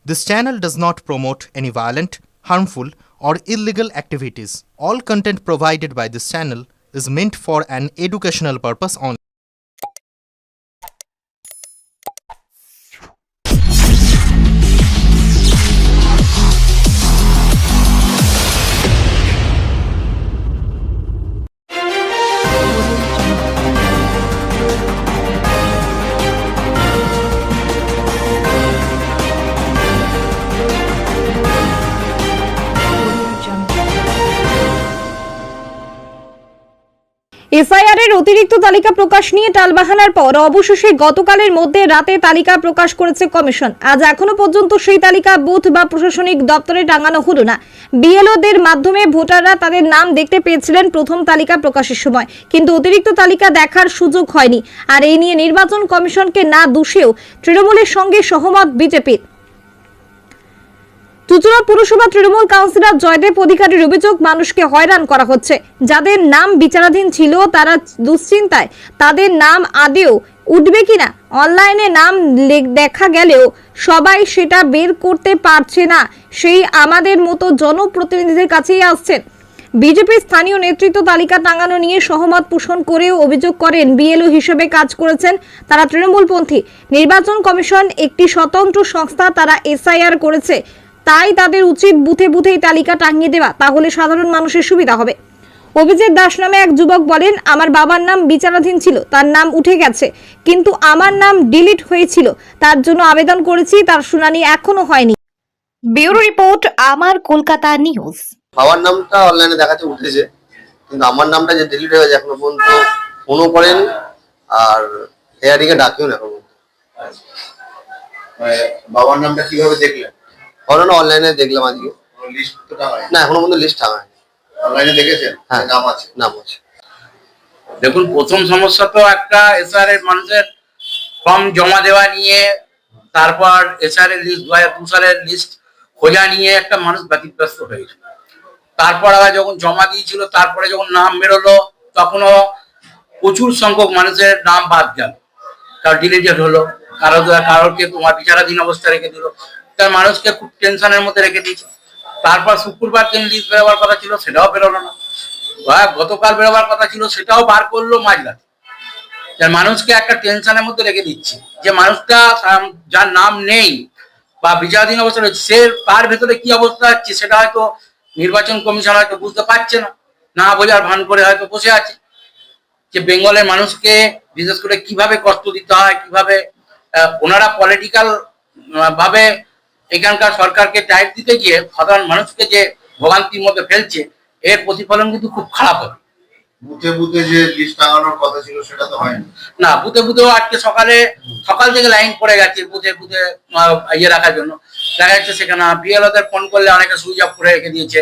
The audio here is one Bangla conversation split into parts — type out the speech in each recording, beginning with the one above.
This channel does not promote any violent, harmful, or illegal activities. All content provided by this channel is meant for an educational purpose only. SIR এর অতিরিক্ত তালিকা প্রকাশ নিয়ে টালবাহানার পর অবশেষে গতকালের মধ্যে রাতে তালিকা প্রকাশ করেছে কমিশন। আজ এখনো পর্যন্ত সেই তালিকা বুথ বা প্রশাসনিক দপ্তরে টাঙানো হলো না। বিএলওদের মাধ্যমে ভোটাররা তাদের নাম দেখতে পেয়েছিলেন প্রথম তালিকা প্রকাশের সময়, কিন্তু অতিরিক্ত তালিকা দেখার সুযোগ হয়নি। আর এই নিয়ে নির্বাচন কমিশনকে না দোষেও তৃণমূলের সঙ্গে সহমত বিজেপির। চুঁচুড়া পুরসভা তৃণমূল কাউন্সিলর জয়দেব অধিকারীর অভিযোগ, মানুষকে হয়রান করা হচ্ছে। যাদের নাম বিচারাধীন ছিল তারা দুশ্চিন্তায় তাদের নাম আদেও উঠবে কিনা। অনলাইনে নাম দেখা গেলেও সবাই সেটা বের করতে পারছে না, সেই আমাদের মতো জনপ্রতিনিধিদের কাছেই আসছেন। বিজেপির স্থানীয় নেতৃত্ব তালিকা টাঙানো নিয়ে সহমত পোষণ করেও অভিযোগ করেন বিএলও হিসেবে কাজ করেছেন তারা তৃণমূলপন্থী। নির্বাচন কমিশন একটি স্বতন্ত্র সংস্থা, তারা এসআইআর করেছে, তাই তাদের উচিত বুথে বুথেই তালিকা টাঙিয়ে দেওয়া, তাহলে সাধারণ মানুষের সুবিধা হবে। অভিজিৎ দাস নামে এক যুবক বলেন, আমার বাবার নাম বিচারাধীন ছিল, তার নাম উঠে গেছে, কিন্তু আমার নাম ডিলিট হয়েছিল, তার জন্য আবেদন করেছি, তার শুনানি এখনো হয়নি। ব্যুরো রিপোর্ট, আমার কলকাতা নিউজ। বাবার নামটা অনলাইনে দেখাতে উঠেছে, কিন্তু আমার নামটা যে ডিলিট হয়ে গেছে এখনো পর্যন্ত ফোনও করেন আর হেয়ারিং এ ডাকিও না এখনো। বাবার নামটা কিভাবে দেখলেন? অনলাইনে দেখলাম আজকে। লিস্ট তো টাঙায় না, এখনো পর্যন্ত লিস্ট টাঙায়। অনলাইনে দেখেছেন? হ্যাঁ, নাম আছে। নাম আছে। দেখুন, প্রথম সমস্যা তো একটা এসআর এর মানুষের ফর্ম জমা দেওয়া নিয়ে, তারপর এসআর এর লিস্ট 2002 সালের লিস্ট খোঁজা নিয়ে একটা মানুষ ব্যতিব্যস্ত হয়েছিল। তারপর আবার যখন জমা দিয়েছিল, তারপরে যখন নাম বেরোলো, তখনও প্রচুর সংখ্যক মানুষের নাম বাদ গেল, কারো ডিলিটেড হলো, কারোকে তোমার বিচারাধীন অবস্থা রেখে দিল, তার মানুষকে খুব টেনশনের মধ্যে রেখে দিয়েছে। তারপর শুক্রবার দিন লিস্ট বেরোবার কথা ছিল, সেটাও বেরোলো না। গতকাল বেরোবার কথা ছিল, সেটাও বার করলো মাঝরাতে। মানুষকে একটা টেনশনের মধ্যে রেখে দিচ্ছে যে মানুষটা যার নাম নেই বা বিচারাধীন অবস্থা রয়েছে, সে তার ভেতরে কি অবস্থা হচ্ছে সেটা হয়তো নির্বাচন কমিশন হয়তো বুঝতে পারছে না, না বোঝার ভান করে হয়তো বসে আছে যে বেঙ্গলের মানুষকে বিশেষ করে কিভাবে কষ্ট দিতে হয়, কিভাবে ওনারা পলিটিক্যাল ভাবে এখানকার সরকারকে টাইট দিতে গিয়ে সাধারণ মানুষকে যে ভোগান্তির মধ্যে ফেলছে, এর প্রতিফলন কিন্তু খুব খারাপ হবে। বুথে বুথে যে লিস্ট টাঙানোর কথা ছিল সেটা তো হয়নি। না, বুথে বুথেও আজকে সকাল থেকে লাইন পড়ে গেছে বুথে বুথে ইয়ে রাখার জন্য। দেখা যাচ্ছে সেখানে বিএলওদের ফোন করলে অনেকে সুইচ অফ করে রেখে দিয়েছে।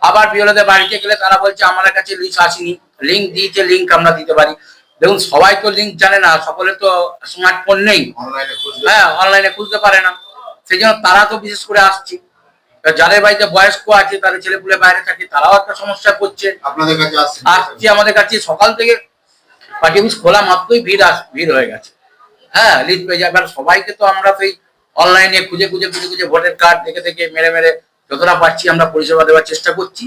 আবার বিএলওদের বাড়িতে গেলে তারা বলছে আমাদের কাছে লিস্ট আসেনি, লিঙ্ক দিয়েছে, লিঙ্ক আমরা দিতে পারি। দেখুন, সবাই তো লিঙ্ক জানে না, সকলে তো স্মার্টফোন নেই, হ্যাঁ, অনলাইনে খুঁজতে পারে না। সেই জন্য তারা তো বিশেষ করে আসছে। যাদের বাড়িতে বয়স্ক আছে, তাদের ছেলেপুলে বাইরে থাকে, তারাও একটা সমস্যা করছে। আপনাদের কাছে আসছে আমাদের কাছে সকাল থেকে, পার্টি অফিস খোলা মাত্রই ভিড় হয়ে গেছে। হ্যাঁ, লিস্ট পেয়ে যাবে। সবাইকে তো আমরা সেই অনলাইনে খুঁজে ভোটার কার্ড দেখে মেরে যতটা পাচ্ছি আমরা পরিষেবা দেওয়ার চেষ্টা করছি।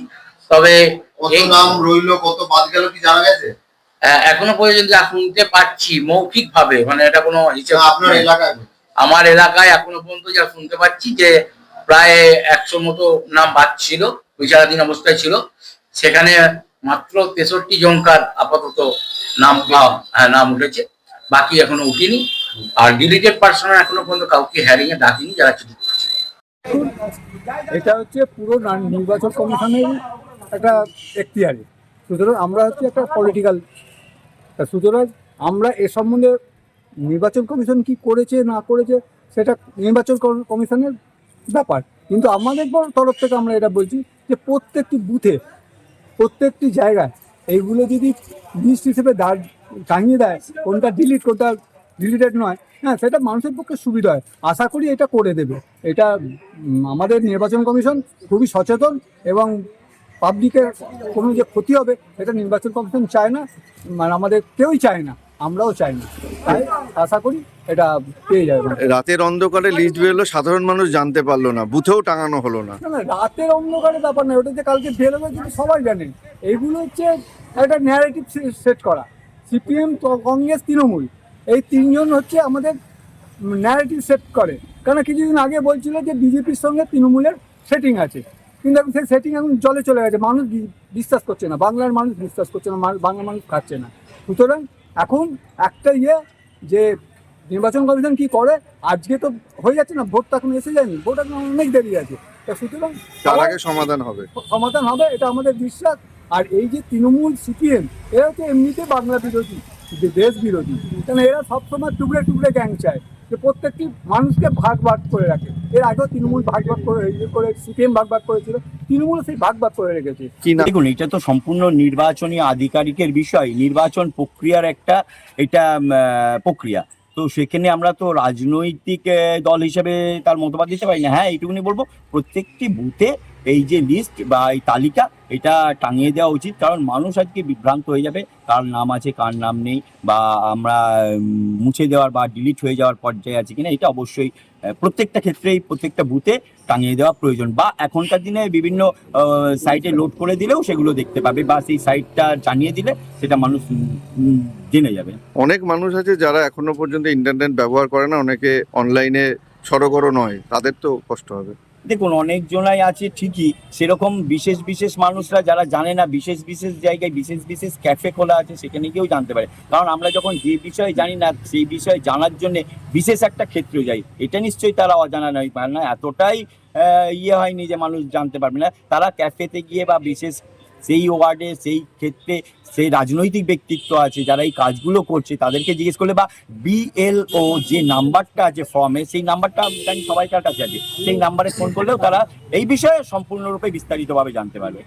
তবে কত নাম রইলো, কত বাদ গেল কি জানা গেছে? এখনো পর্যন্ত যা শুনতে পাচ্ছি মৌখিক ভাবে, মানে এটা কোনো হিসেব আপনার এলাকায়? আমার এলাকায় এখনো পর্যন্ত যা শুনতে পাচ্ছি যে প্রায় 100 মতো নাম বাদ ছিল, বিচারাধীন অবস্থায় ছিল। সেখানে মাত্র 63 জনকার আপাতত নাম উঠেছে, বাকি এখনো উঠেনি। আর ডিলিটেড পার্সনের এখনো পর্যন্ত কাউকে হ্যারিং এ ডাকিনি, যারা চিঠি করছে। এটা হচ্ছে পুরো নির্বাচন কমিশনের একটা এখতিয়ারি। সুতরাং আমরা হচ্ছে একটা পলিটিক্যাল, সুতরাং আমরা এ সম্বন্ধে নির্বাচন কমিশন কি করেছে না করেছে সেটা নির্বাচন কমিশনের ব্যাপার, কিন্তু আমাদের তরফ থেকে আমরা এটা বলছি যে প্রত্যেকটি বুথে, প্রত্যেকটি জায়গায় এইগুলো যদি লিস্ট হিসেবে টাঙিয়ে দেয়, কোনটা ডিলিট, কোনটা ডিলিটেড নয়, হ্যাঁ, সেটা মানুষের পক্ষে সুবিধা হয়। আশা করি এটা করে দেবে। এটা আমাদের নির্বাচন কমিশন খুবই সচেতন, এবং পাবলিকের কোনো যে ক্ষতি হবে এটা নির্বাচন কমিশন চায় না, মানে আমাদের কেউই চায় না। আমরাও চাই না, তাই আশা করি এটা পেয়ে যাবে। রাতের অন্ধকারে লিস্ট বেরোলো, সাধারণ মানুষ জানতে পারলো না, বুথেও টাঙানো হলো না। না না, রাতের অন্ধকারে ব্যাপার না, ওটা যে কালকে বেরোবে কিন্তু সবাই জানেন। এইগুলো হচ্ছে একটা ন্যারেটিভ সেট করা। সিপিএম, কংগ্রেস, তৃণমূল, এই তিনজন হচ্ছে আমাদের ন্যারেটিভ সেট করে। কারণ কিছুদিন আগে বলছিল যে বিজেপির সঙ্গে তৃণমূলের সেটিং আছে, কিন্তু এখন সেই সেটিং এখন জলে চলে গেছে। মানুষ বিশ্বাস করছে না, বাংলার মানুষ বিশ্বাস করছে না, বাংলার মানুষ খাচ্ছে না। সুতরাং এখন একটা যে নির্বাচন কমিশন কি করে, আজকে তো হয়ে যাচ্ছে না, ভোট তো এখন এসে যায়নি, ভোট এখন অনেক দেরি আছে। সুতরাং তার আগে সমাধান হবে, এটা আমাদের বিশ্বাস। আর এই যে তৃণমূল, সিপিএম, এরা হচ্ছে এমনিতে বাংলা বিরোধী, দেশ বিরোধী। কারণ এরা সবসময় টুকরে টুকরে গ্যাং চায়, যে প্রত্যেকটি মানুষকে ভাগ ভাগ করে রাখে। এর আগেও তৃণমূল ভাগ করে সিপিএম ভাগ করেছিল, তৃণমূল সেই ভাগ করে রেখেছে। দেখুন, এটা তো সম্পূর্ণ নির্বাচনী আধিকারিকের বিষয়, নির্বাচন প্রক্রিয়ার একটা এটা প্রক্রিয়া। তো সেখানে আমরা তো রাজনৈতিক দল হিসেবে তার মতবাদ দিতে পারি না। হ্যাঁ, এইটুকুনি বলবো, প্রত্যেকটি বুথে এই যে লিস্ট বা এই তালিকা এটা টাঙিয়ে দেওয়া উচিত। কারণ মানুষ আজকে বিভ্রান্ত হয়ে যাবে, কার নাম আছে কার নাম নেই, বা আমরা মুছে দেওয়ার বা ডিলিট হয়ে যাওয়ার পর্যায়ে আছে কিনা, এটা অবশ্যই প্রত্যেকটা ক্ষেত্রেই প্রত্যেকটা বুথে টাঙিয়ে দেওয়া প্রয়োজন। বা এখনকার দিনে বিভিন্ন সাইটে লোড করে দিলেও সেগুলো দেখতে পাবে, বা সেই সাইটটা জানিয়ে দিলে সেটা মানুষ জেনে যাবে। অনেক মানুষ আছে যারা এখনো পর্যন্ত ইন্টারনেট ব্যবহার করে না, অনেকে অনলাইনে সড়গড় নয়, তাদের তো কষ্ট হবে। দেখুন, অনেক জনাই আছে ঠিকই, সেরকম বিশেষ বিশেষ মানুষরা যারা জানে না, বিশেষ বিশেষ জায়গায় বিশেষ বিশেষ ক্যাফে খোলা আছে, সেখানে গিয়েও জানতে পারে। কারণ আমরা যখন যে বিষয়ে জানি না, সেই বিষয়ে জানার জন্য বিশেষ একটা ক্ষেত্রে যাই, এটা নিশ্চয়ই তারা অজানা নয়, না এতটাই হয়নি যে মানুষ জানতে পারবে না। তারা ক্যাফেতে গিয়ে বা বিশেষ সেই ওয়ার্ডে, সেই ক্ষেত্রে সেই রাজনৈতিক ব্যক্তিত্ব আছে যারা এই কাজগুলো করছে, তাদেরকে জিজ্ঞেস করলে, বা BLO যে নাম্বারটা আছে ফর্মে, সেই নাম্বারটা জানি সবাইকার কাছে আছে, সেই নাম্বারে ফোন করলেও তারা এই বিষয়ে সম্পূর্ণরূপে বিস্তারিতভাবে জানতে পারবে।